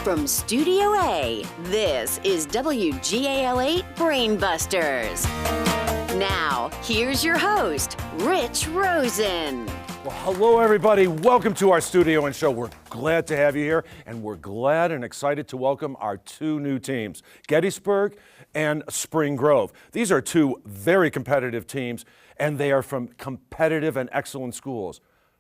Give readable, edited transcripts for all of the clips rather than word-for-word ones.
From Studio A, this is WGAL8 Brainbusters. Now, here's your host, Rich Rosen. Well, hello, everybody. Welcome to our studio and show. We're glad to have you here, and we're glad and excited to welcome our two new teams, Gettysburg and Spring Grove. These are two very competitive teams, and they are from competitive and excellent schools.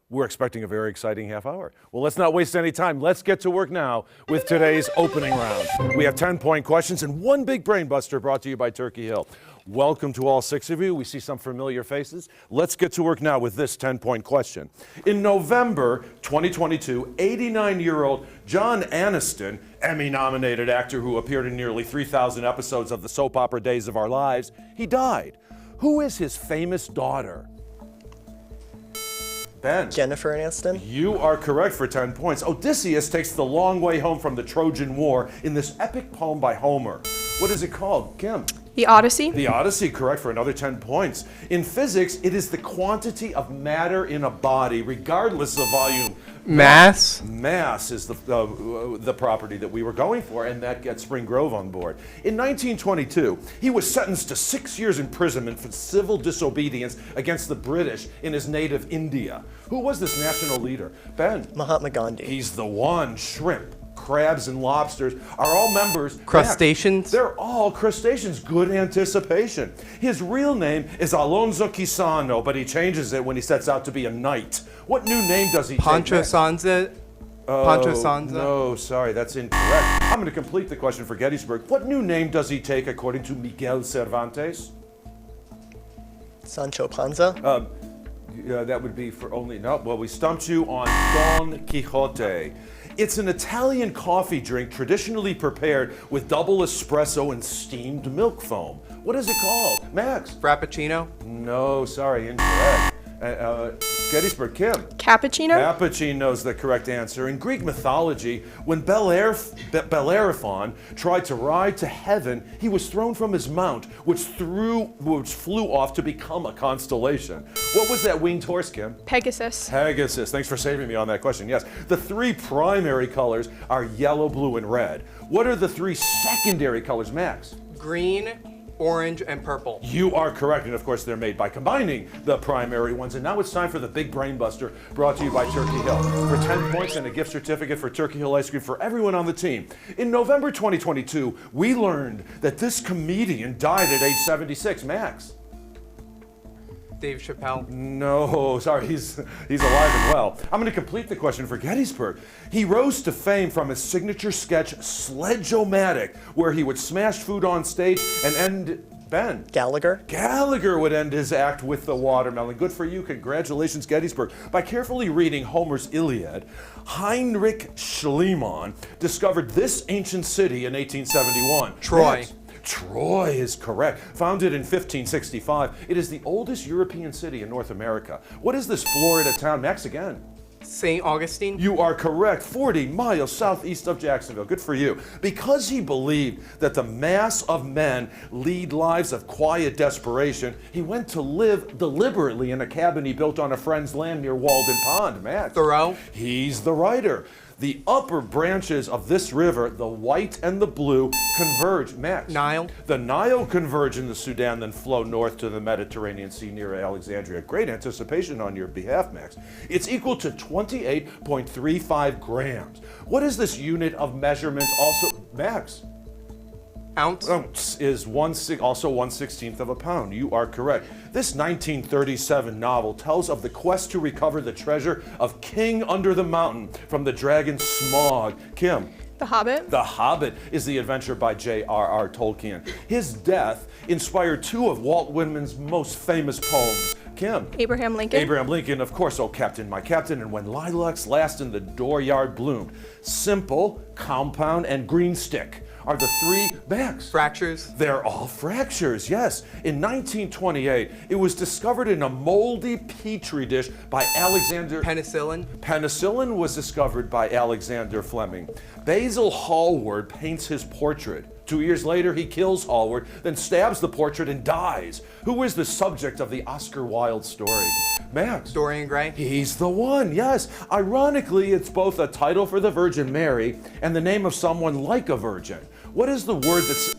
We're expecting a very exciting half hour. Well, let's not waste any time. Let's get to work now with today's opening round. We have 10-point questions and one big brain buster brought to you by Turkey Hill. Welcome to all six of you. We see some familiar faces. Let's get to work now with this 10-point question. In November 2022, 89-year-old John Aniston, Emmy-nominated actor who appeared in nearly 3,000 episodes of the soap opera Days of Our Lives, he died. Who is his famous daughter? Ben. Jennifer Aniston. You are correct for 10 points. Odysseus takes the long way home from the Trojan War in this epic poem by Homer. What is it called, Kim? The Odyssey. The Odyssey, correct for another 10 points. In physics, it is the quantity of matter in a body, regardless of volume. Mass? Mass is the property that we were going for, and that gets Spring Grove on board. In 1922, he was sentenced to 6 years imprisonment for civil disobedience against the British in his native India. Who was this national leader? Ben? Mahatma Gandhi. He's the one. Shrimp, crabs, and lobsters are all members. Crustaceans? They're all crustaceans. Good anticipation. His real name is Alonso Quisano, but he changes it when he sets out to be a knight. What new name does he Pancho take? Sanza? Pancho Sanza? No, sorry, that's incorrect. I'm going to complete the question for Gettysburg. What new name does he take according to Miguel Cervantes? Sancho Panza. That would be for only, no, well, we stumped you on Don Quixote. It's an Italian coffee drink traditionally prepared with double espresso and steamed milk foam. What is it called? Max? Frappuccino? No, sorry, incorrect. Gettysburg, Kim? Cappuccino. Cappuccino is the correct answer. In Greek mythology, when Bellerophon tried to ride to heaven, he was thrown from his mount, which flew off to become a constellation. What was that winged horse, Kim? Pegasus. Pegasus. Thanks for saving me on that question. Yes, the three primary colors are yellow, blue, and red. What are the three secondary colors, Max? Green, orange, and purple. You are correct, and of course they're made by combining the primary ones. And now it's time for the Big Brain Buster, brought to you by Turkey Hill. For 10 points and a gift certificate for Turkey Hill ice cream for everyone on the team. In November 2022, we learned that this comedian died at age 76. Max? Dave Chappelle? No, sorry, he's alive and well. I'm going to complete the question for Gettysburg. He rose to fame from his signature sketch, Sledge-O-Matic, where he would smash food on stage and end... Ben? Gallagher. Gallagher would end his act with the watermelon. Good for you. Congratulations, Gettysburg. By carefully reading Homer's Iliad, Heinrich Schliemann discovered this ancient city in 1871. Troy. Yes. Troy is correct. Founded in 1565, it is the oldest European city in North America. What is this Florida town? Max, again. St. Augustine? You are correct. 40 miles southeast of Jacksonville. Good for you. Because he believed that the mass of men lead lives of quiet desperation, he went to live deliberately in a cabin he built on a friend's land near Walden Pond. Max. Thoreau? He's the writer. The upper branches of this river, the white and the blue, converge. Max. Nile. The Nile converge in the Sudan, then flow north to the Mediterranean Sea near Alexandria. Great anticipation on your behalf, Max. It's equal to 28.35 grams. What is this unit of measurement also? Max. Ounce? Ounce is also 1/16 of a pound. You are correct. This 1937 novel tells of the quest to recover the treasure of King Under the Mountain from the dragon Smaug. Kim? The Hobbit. The Hobbit is the adventure by J.R.R. Tolkien. His death inspired two of Walt Whitman's most famous poems. Kim? Abraham Lincoln. Abraham Lincoln, of course, Oh Captain, My Captain, and When Lilacs Last in the Dooryard Bloomed. Simple, Compound, and Green Stick are the three Max. Fractures? They're all fractures, yes. In 1928, it was discovered in a moldy petri dish by Alexander... Penicillin? Penicillin was discovered by Alexander Fleming. Basil Hallward paints his portrait. 2 years later, he kills Hallward, then stabs the portrait and dies. Who is the subject of the Oscar Wilde story? Max. Dorian Gray. He's the one, yes. Ironically, it's both a title for the Virgin Mary and the name of someone like a virgin. What is the word that's...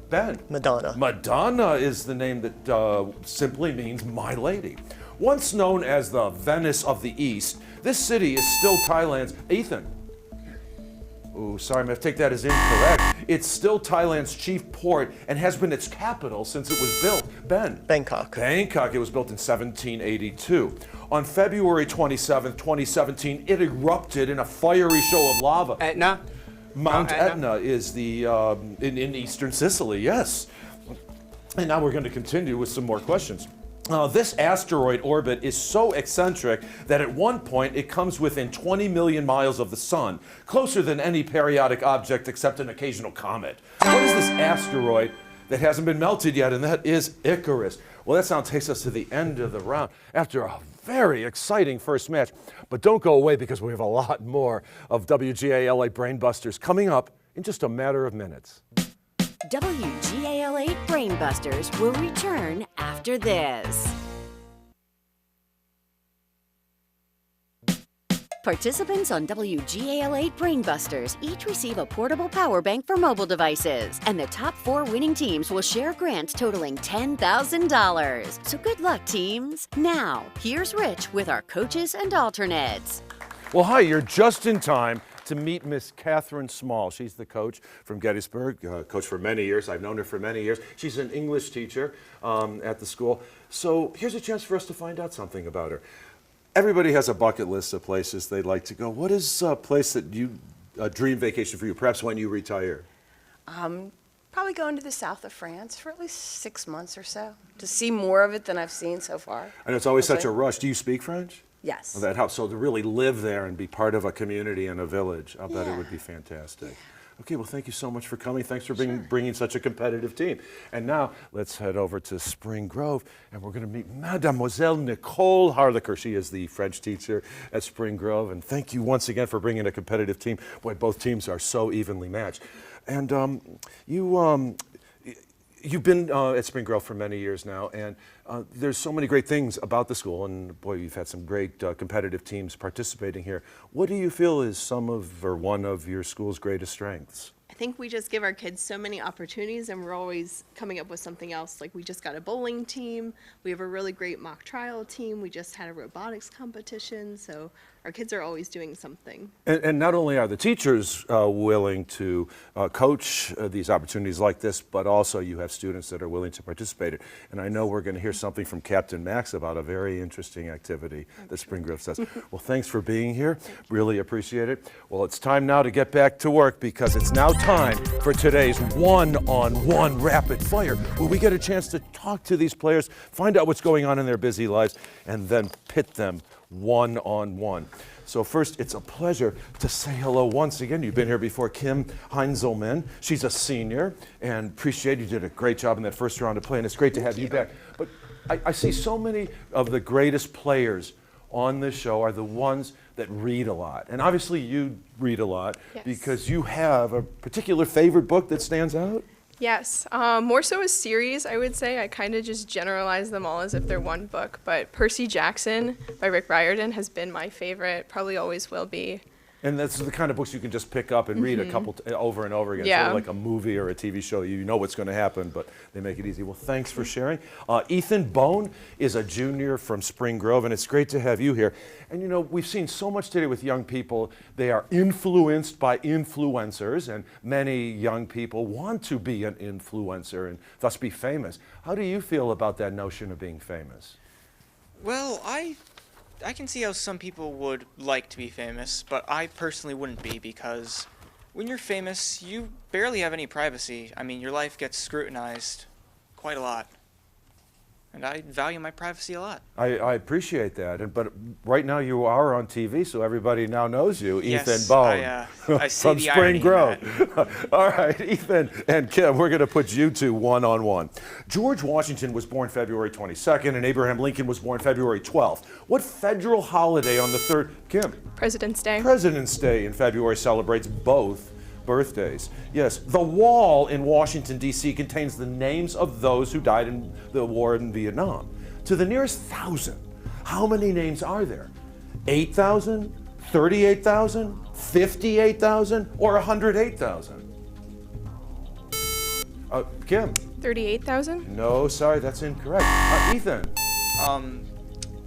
Ben? Madonna. Madonna is the name that simply means My Lady. Once known as the Venice of the East, this city is still Thailand's... Ethan. Oh, sorry, I'm going to take that as incorrect. It's still Thailand's chief port and has been its capital since it was built. Ben? Bangkok. Bangkok. It was built in 1782. On February 27, 2017, it erupted in a fiery show of lava. Etna. Mount Etna is the in eastern Sicily, yes. And now we're going to continue with some more questions. This asteroid orbit is so eccentric that at one point it comes within 20 million miles of the sun, closer than any periodic object except an occasional comet. What is this asteroid that hasn't been melted yet? And that is Icarus. Well, that sound takes us to the end of the round after a very exciting first match. But don't go away because we have a lot more of WGA-LA Brainbusters coming up in just a matter of minutes. WGAL8 Brainbusters will return after this. Participants on WGAL8 Brainbusters each receive a portable power bank for mobile devices, and the top 4 winning teams will share grants totaling $10,000. So good luck, teams. Now, here's Rich with our coaches and alternates. Well, hi, you're just in time to meet Miss Catherine Small. She's the coach from Gettysburg, coach for many years. I've known her for many years. She's an English teacher at the school. So here's a chance for us to find out something about her. Everybody has a bucket list of places they'd like to go. What is a place that a dream vacation for you, perhaps when you retire? Probably going to the south of France for at least 6 months or so to see more of it than I've seen so far. I know it's always such a Hopefully. rush. Do you speak French? Yes. Well, that helps. So to really live there and be part of a community and a village, I'll bet it Yeah. would be fantastic. Okay, well, thank you so much for coming. Thanks for bringing such a competitive team. And now let's head over to Spring Grove, and we're going to meet Mademoiselle Nicole Harlicker. She is the French teacher at Spring Grove. And thank you once again for bringing a competitive team. Boy, both teams are so evenly matched. And you've been at Spring Grove for many years now, and there's so many great things about the school, and boy, you've had some great competitive teams participating here. What do you feel is one of your school's greatest strengths? I think we just give our kids so many opportunities, and we're always coming up with something else. Like, we just got a bowling team. We have a really great mock trial team. We just had a robotics competition. So our kids are always doing something. And not only are the teachers willing to coach these opportunities like this, but also you have students that are willing to participate. And I know we're going to hear something from Captain Max about a very interesting activity that Spring Grove does. Well, thanks for being here. Really appreciate it. Well, it's time now to get back to work because it's now time for today's one-on-one rapid fire, where we get a chance to talk to these players, find out what's going on in their busy lives, and then pit them one-on-one. So first, it's a pleasure to say hello once again. You've been here before, Kim Heinzelman. She's a senior, and appreciate you did a great job in that first round of play, and it's great to have you back. But I see so many of the greatest players on this show are the ones that read a lot. And obviously you read a lot because you have a particular favorite book that stands out? Yes, more so a series, I would say. I kind of just generalize them all as if they're one book, but Percy Jackson by Rick Riordan has been my favorite, probably always will be. And that's the kind of books you can just pick up and read a couple over and over again. Yeah. Sort of like a movie or a TV show. You know what's going to happen, but they make it easy. Well, thanks for sharing. Ethan Bone is a junior from Spring Grove, and it's great to have you here. And you know, we've seen so much today with young people. They are influenced by influencers, and many young people want to be an influencer and thus be famous. How do you feel about that notion of being famous? Well, I can see how some people would like to be famous, but I personally wouldn't be, because when you're famous, you barely have any privacy. I mean, your life gets scrutinized quite a lot. And I value my privacy a lot. I appreciate that, but right now you are on TV, so everybody now knows you, Yes, Ethan Bone, I see from the Spring irony in Grove. All right, Ethan and Kim, we're going to put you two one-on-one. George Washington was born February 22nd, and Abraham Lincoln was born February 12th. What federal holiday on the 3rd, Kim? President's Day. President's Day in February celebrates both birthdays. Yes, the wall in Washington, D.C. contains the names of those who died in the war in Vietnam. To the nearest 1,000, how many names are there? 8,000, 38,000, 58,000, or 108,000? Kim? 38,000? No, sorry, that's incorrect. Ethan?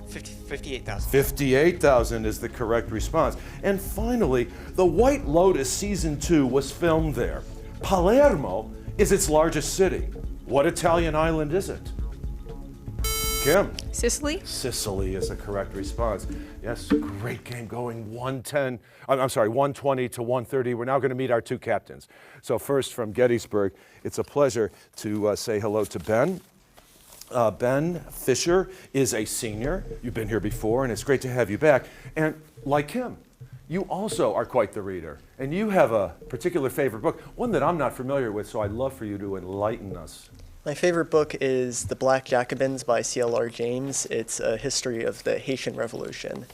58,000. 58,000 is the correct response. And finally, The White Lotus Season 2 was filmed there. Palermo is its largest city. What Italian island is it? Kim? Sicily? Sicily is the correct response. Yes, great game going 120 to 130. We're now going to meet our two captains. So first from Gettysburg, it's a pleasure to say hello to Ben. Ben Fisher is a senior. You've been here before, and it's great to have you back. And like him, you also are quite the reader. And you have a particular favorite book, one that I'm not familiar with, so I'd love for you to enlighten us. My favorite book is The Black Jacobins by C.L.R. James. It's a history of the Haitian Revolution.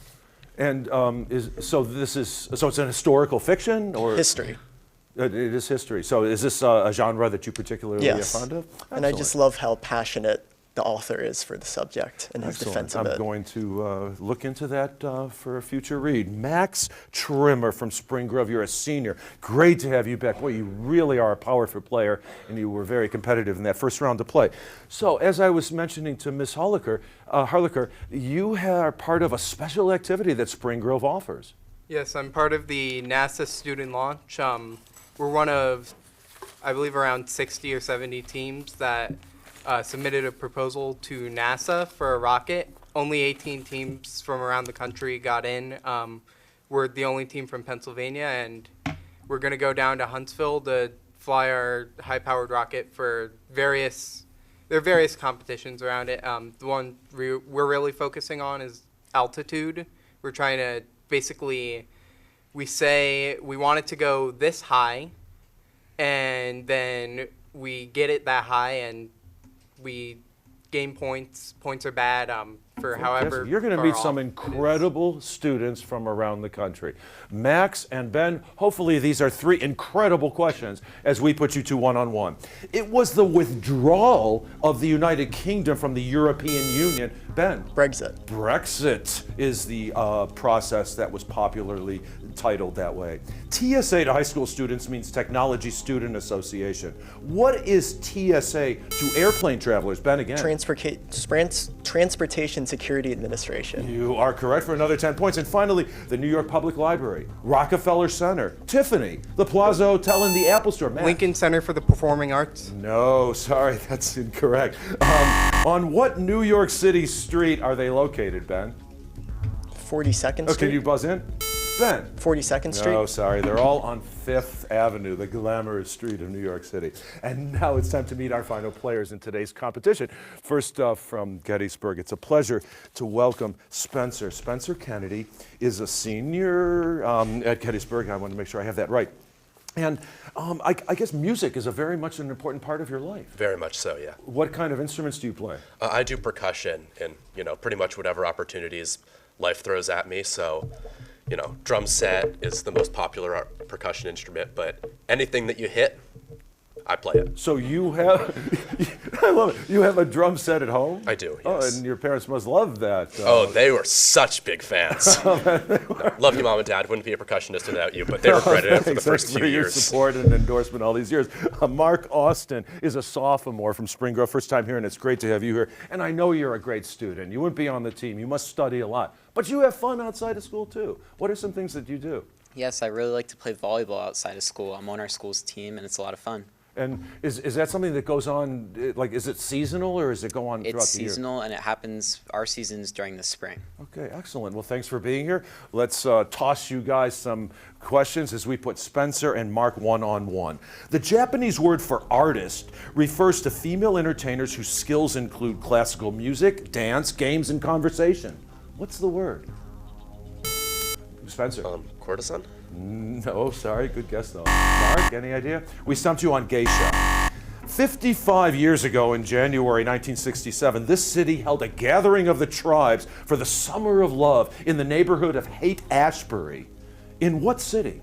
And it's an historical fiction? Or History. It is history. So is this a genre that you particularly are Yes. fond of? And I just love how passionate the author is for the subject and his defense of I'm it. going to look into that for a future read. Max Trimmer from Spring Grove, you're a senior. Great to have you back. Boy, you really are a powerful player, and you were very competitive in that first round of play. So, as I was mentioning to Ms. Harlicker, you are part of a special activity that Spring Grove offers. Yes, I'm part of the NASA student launch. We're one of, I believe, around 60 or 70 teams that submitted a proposal to NASA for a rocket. Only 18 teams from around the country got in. We're the only team from Pennsylvania, and we're going to go down to Huntsville to fly our high-powered rocket for there are various competitions around it. The one we're really focusing on is altitude. We're trying to basically, we say we want it to go this high, and then we get it that high, and we gain points. Points are bad for however. You're going to far meet off some it is. incredible students from around the country. Max and Ben, hopefully these are three incredible questions as we put you two one-on-one. It was the withdrawal of the United Kingdom from the European Union. Ben. Brexit. Brexit is the process that was popularly titled that way. TSA to high school students means Technology Student Association. What is TSA to airplane travelers? Ben, again. Transportation Security Administration. You are correct for another 10 points. And finally, the New York Public Library, Rockefeller Center, Tiffany, the Plaza Hotel, and the Apple Store. Matt. Lincoln Center for the Performing Arts. No, sorry, that's incorrect. On what New York City street are they located, Ben? 42nd Oh, Street. can you buzz in? Ben. 42nd Street. No, sorry, they're all on Fifth Avenue, the glamorous street of New York City. And now it's time to meet our final players in today's competition. First from Gettysburg, it's a pleasure to welcome Spencer. Spencer Kennedy is a senior at Gettysburg. I want to make sure I have that right. And I guess music is very much an important part of your life. Very much so, yeah. What kind of instruments do you play? I do percussion and, pretty much whatever opportunities life throws at me. So, drum set is the most popular percussion instrument, but anything that you hit, I play it. So you have, I love it. You have a drum set at home? I do, Oh, yes. and your parents must love that. Oh, they were such big fans. Love you, Mom and Dad. Wouldn't be a percussionist without you, but they regretted it for the first few for your years. support and endorsement all these years. Mark Austin is a sophomore from Spring Grove, first time here, and it's great to have you here. And I know you're a great student. You wouldn't be on the team. You must study a lot. But you have fun outside of school, too. What are some things that you do? Yes, I really like to play volleyball outside of school. I'm on our school's team, and it's a lot of fun. And is that something that goes on, like, is it seasonal or does it go on throughout It's the year? seasonal, and it happens, our season's during the spring. Okay, excellent. Well, thanks for being here. Let's toss you guys some questions as we put Spencer and Mark one-on-one. The Japanese word for artist refers to female entertainers whose skills include classical music, dance, games, and conversation. What's the word? Spencer? Courtesan? No, sorry, good guess though. Mark, any idea? We stumped you on geisha. 55 years ago in January 1967, this city held a gathering of the tribes for the Summer of Love in the neighborhood of Haight-Ashbury. In what city?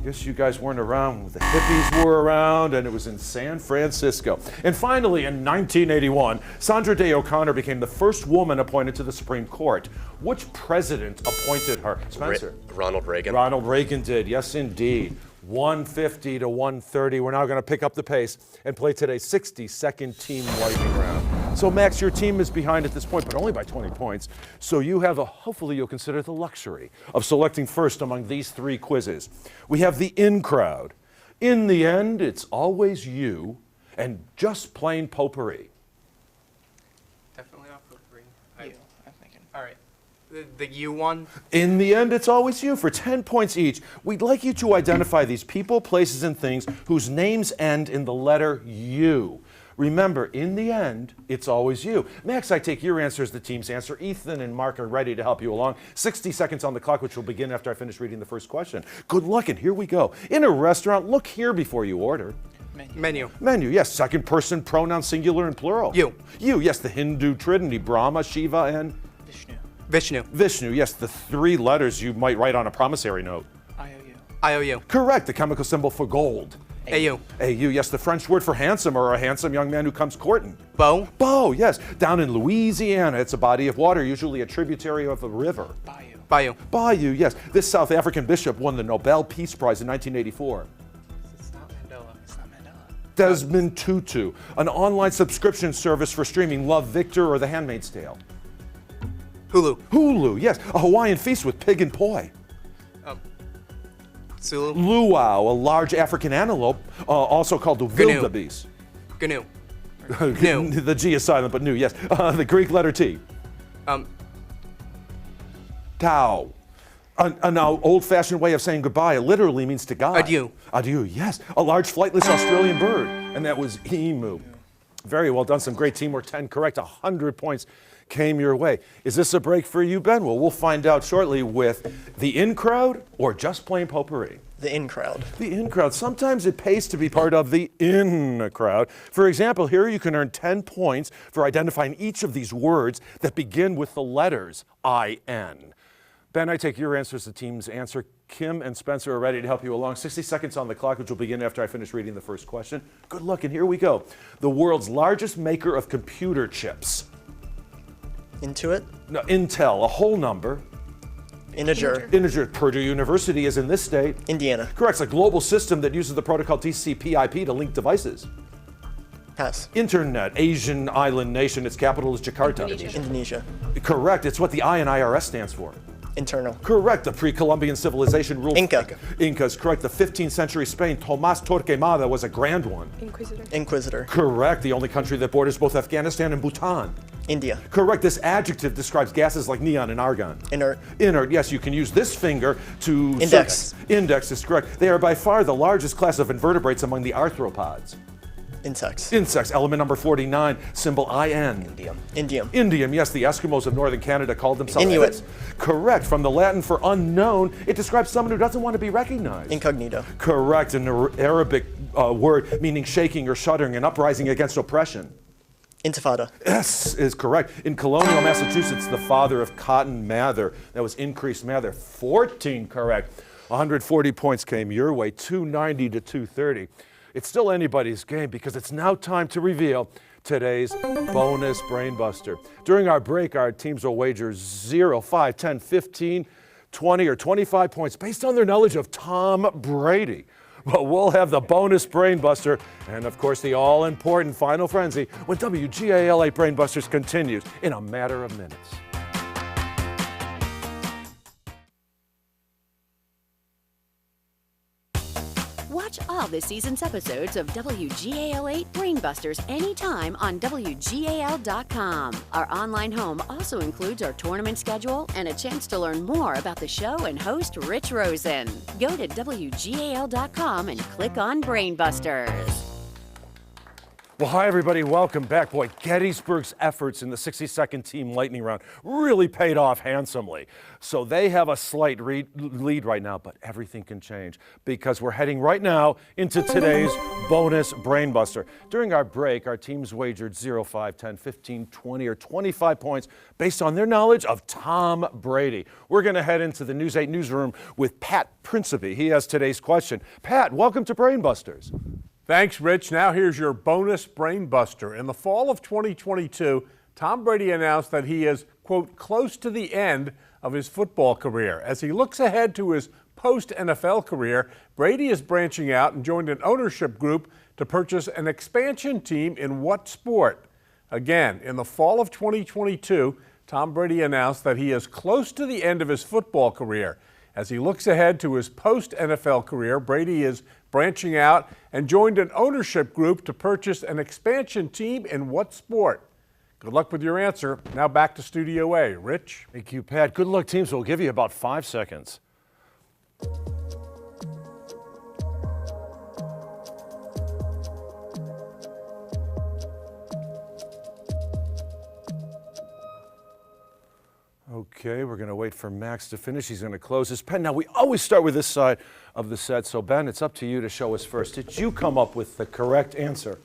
Guess you guys weren't around. The hippies were around, and it was in San Francisco. And finally, in 1981, Sandra Day O'Connor became the first woman appointed to the Supreme Court. Which president appointed her? Spencer? Ronald Reagan. Ronald Reagan did, yes indeed. 150 to 130. We're now going to pick up the pace and play today's 60-second team lightning round. So Max, your team is behind at this point, but only by 20 points. So you have hopefully you'll consider the luxury of selecting first among these three quizzes. We have the in crowd. In the end, it's always you and just plain potpourri. Definitely off the green. You, I'm thinking. All right. The U one. In the end, it's always you. For 10 points each, we'd like you to identify these people, places, and things whose names end in the letter U. Remember, in the end, it's always you. Max, I take your answer as the team's answer. Ethan and Mark are ready to help you along. 60 seconds on the clock, which will begin after I finish reading the first question. Good luck, and here we go. In a restaurant, look here before you order. Menu. Menu, yes. Second person, pronoun singular and plural. You. You, yes. The Hindu trinity, Brahma, Shiva, and Vishnu. Vishnu, yes. The three letters you might write on a promissory note. IOU. Correct. The chemical symbol for gold. AU. AU, yes. The French word for handsome or a handsome young man who comes courting. Beau. Beau, yes. Down in Louisiana, it's a body of water, usually a tributary of a river. Bayou. Bayou, yes. This South African bishop won the Nobel Peace Prize in 1984. It's not Mandela. It's not Mandela. Desmond Tutu, an online subscription service for streaming Love, Victor, or The Handmaid's Tale. Hulu. Hulu, yes. A Hawaiian feast with pig and poi. Sulu. Luau, a large African antelope, also called the Gnu. wildebeest. GNU. The G is silent, but new, yes. The Greek letter T. Tau. An old-fashioned way of saying goodbye. It literally means to God. Adieu. Adieu, yes. A large flightless Australian bird, and that was emu. Very well done. Some great teamwork. 10 correct. 100 points came your way. Is this a break for you, Ben? Well, we'll find out shortly with the in crowd or just plain potpourri. The in crowd. The in crowd. Sometimes it pays to be part of the in crowd. For example, here you can earn 10 points for identifying each of these words that begin with the letters I-N. Ben, I take your answer as the team's answer. Kim and Spencer are ready to help you along. 60 seconds on the clock, which will begin after I finish reading the first question. Good luck, and here we go. The world's largest maker of computer chips. Intuit. No, Intel, a whole number. Integer. Integer. Purdue University is in this state. Indiana. Correct. It's a global system that uses the protocol TCP/IP to link devices. Pass. Internet. Asian island nation. Its capital is Jakarta. Indonesia. Correct. It's what the I in IRS stands for. Internal. Correct. The pre-Columbian civilization ruled. Inca. Incas. Correct. The 15th century Spain. Tomás Torquemada was a grand one. Inquisitor. Correct. The only country that borders both Afghanistan and Bhutan. India. Correct. This adjective describes gases like neon and argon. Inert. Inert. Yes, you can use this finger to. Index. Index is correct. They are by far the largest class of invertebrates among the arthropods. Insects. Insects. Element number 49. Symbol IN. Indium. Indium, yes, the Eskimos of northern Canada called themselves Inuit. Correct. From the Latin for unknown, it describes someone who doesn't want to be recognized. Incognito. Correct. An Arabic word meaning shaking or shuddering, an uprising against oppression. Intifada. S is correct. In colonial Massachusetts, the father of Cotton Mather. That was Increased Mather. 14 correct. 140 points came your way, 290 to 230. It's still anybody's game because it's now time to reveal today's bonus Brainbuster. During our break, our teams will wager 0, 5, 10, 15, 20, or 25 points based on their knowledge of Tom Brady. But we'll have the bonus Brainbuster and, of course, the all-important Final Frenzy when WGAL 8 Brainbusters continues in a matter of minutes. Watch all this season's episodes of WGAL 8 Brainbusters anytime on WGAL.com. Our online home also includes our tournament schedule and a chance to learn more about the show and host Rich Rosen. Go to WGAL.com and click on Brainbusters. Well, hi, everybody. Welcome back. Boy, Gettysburg's efforts in the 60-second team lightning round really paid off handsomely. So they have a slight lead right now, but everything can change because we're heading right now into today's bonus Brainbuster. During our break, our teams wagered 0, 5, 10, 15, 20, or 25 points based on their knowledge of Tom Brady. We're going to head into the News 8 newsroom with Pat Principe. He has today's question. Pat, welcome to Brainbusters. Thanks, Rich. Now here's your bonus brain buster. In the fall of 2022, Tom Brady announced that he is, quote, close to the end of his football career. As he looks ahead to his post-NFL career, Brady is branching out and joined an ownership group to purchase an expansion team in what sport? Again, in the fall of 2022, Tom Brady announced that he is close to the end of his football career. As he looks ahead to his post-NFL career, Brady is branching out and joined an ownership group to purchase an expansion team in what sport? Good luck with your answer. Now back to Studio A. Rich? Thank you, Pat. Good luck, teams. We'll give you about 5 seconds. Okay, we're going to wait for Max to finish. He's going to close his pen. Now, we always start with this side of the set. So, Ben, it's up to you to show us first. Did you come up with the correct answer?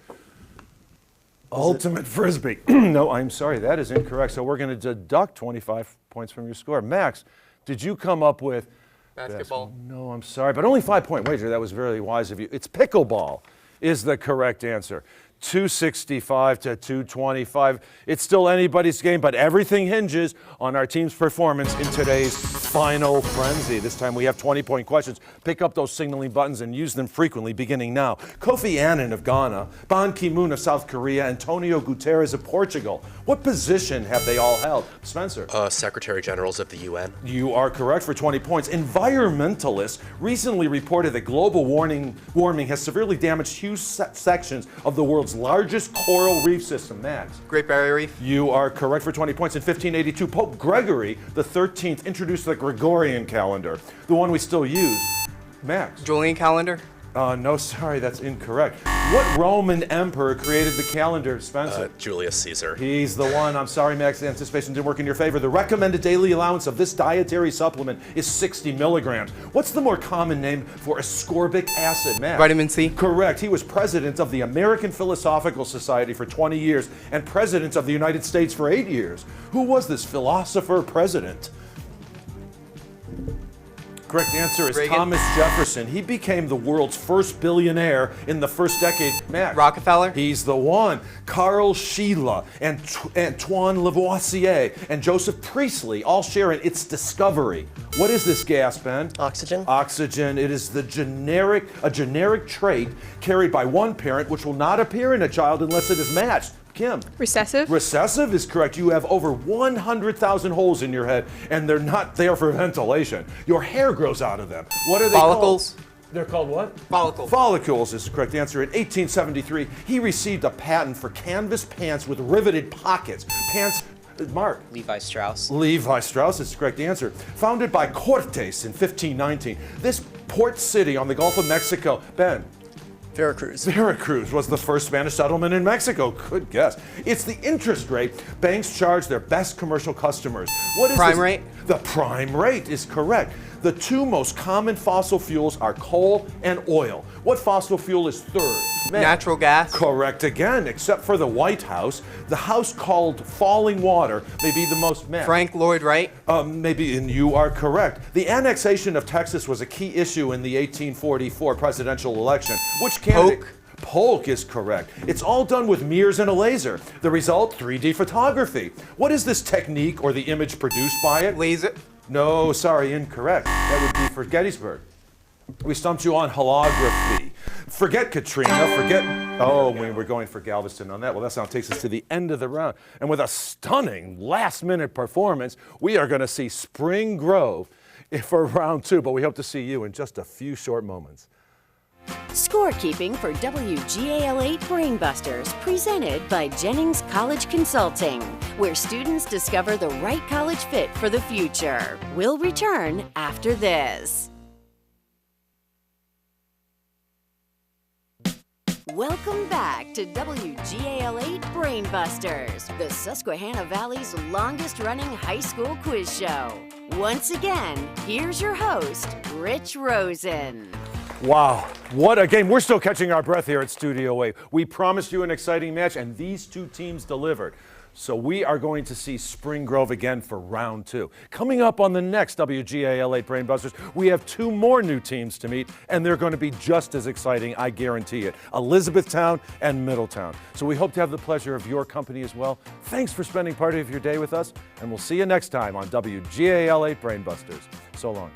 Ultimate Frisbee. No, I'm sorry. That is incorrect. So we're going to deduct 25 points from your score. Max, did you come up with Basketball. No, I'm sorry. But only 5-point wager. That was very wise of you. It's pickleball is the correct answer. 265 to 225. It's still anybody's game, but everything hinges on our team's performance in today's final frenzy. This time we have 20-point questions. Pick up those signaling buttons and use them frequently, beginning now. Kofi Annan of Ghana, Ban Ki-moon of South Korea, Antonio Guterres of Portugal. What position have they all held? Spencer? Secretary Generals of the UN. You are correct for 20 points. Environmentalists recently reported that global warming has severely damaged huge sections of the world's largest coral reef system. Max? Great Barrier Reef. You are correct for 20 points. In 1582, Pope Gregory XIII introduced the Gregorian calendar, the one we still use. Max? Julian calendar. No, sorry, that's incorrect. What Roman emperor created the calendar, Spencer? Julius Caesar. He's the one. I'm sorry, Max, the anticipation didn't work in your favor. The recommended daily allowance of this dietary supplement is 60 milligrams. What's the more common name for ascorbic acid, Max? Vitamin C. Correct. He was president of the American Philosophical Society for 20 years and president of the United States for 8 years. Who was this philosopher president? Correct answer is Reagan. Thomas Jefferson. He became the world's first billionaire in the first decade. Max? Rockefeller. He's the one. Carl Sheila and Antoine Lavoisier and Joseph Priestley all share in its discovery. What is this gas, Ben? Oxygen. Oxygen. It is a generic trait carried by one parent which will not appear in a child unless it is matched. Kim? Recessive? Recessive is correct. You have over 100,000 holes in your head, and they're not there for ventilation. Your hair grows out of them. What are they Follicles. called? They're called what? Follicles. Follicles is the correct answer. In 1873, he received a patent for canvas pants with riveted pockets. Pants, Mark? Levi Strauss. Levi Strauss is the correct answer. Founded by Cortes in 1519, this port city on the Gulf of Mexico, Ben? Veracruz. Veracruz was the first Spanish settlement in Mexico. Good guess. It's the interest rate banks charge their best commercial customers. What is Prime this? rate? The prime rate is correct. The two most common fossil fuels are coal and oil. What fossil fuel is third? Man. Natural gas. Correct again, except for the White House. The house called Falling Water may be the most met. Frank Lloyd Wright. Maybe, and you are correct. The annexation of Texas was a key issue in the 1844 presidential election. Which candidate? Polk is correct. It's all done with mirrors and a laser. The result, 3D photography. What is this technique or the image produced by it? Laser. No, sorry, incorrect. That would be for Gettysburg. We stumped you on holography. Forget Katrina, we were going for Galveston on that. Well, that now takes us to the end of the round. And with a stunning last-minute performance, we are going to see Spring Grove for round 2, but we hope to see you in just a few short moments. Scorekeeping for WGAL 8 Brainbusters, presented by Jennings College Consulting, where students discover the right college fit for the future. We'll return after this. Welcome back to WGAL 8 Brainbusters, the Susquehanna Valley's longest-running high school quiz show. Once again, here's your host, Rich Rosen. Wow, what a game. We're still catching our breath here at Studio 8. We promised you an exciting match, and these two teams delivered. So we are going to see Spring Grove again for round 2. Coming up on the next WGAL 8 Brainbusters, we have 2 more new teams to meet, and they're going to be just as exciting, I guarantee it. Elizabethtown and Middletown. So we hope to have the pleasure of your company as well. Thanks for spending part of your day with us, and we'll see you next time on WGAL 8 Brainbusters. So long.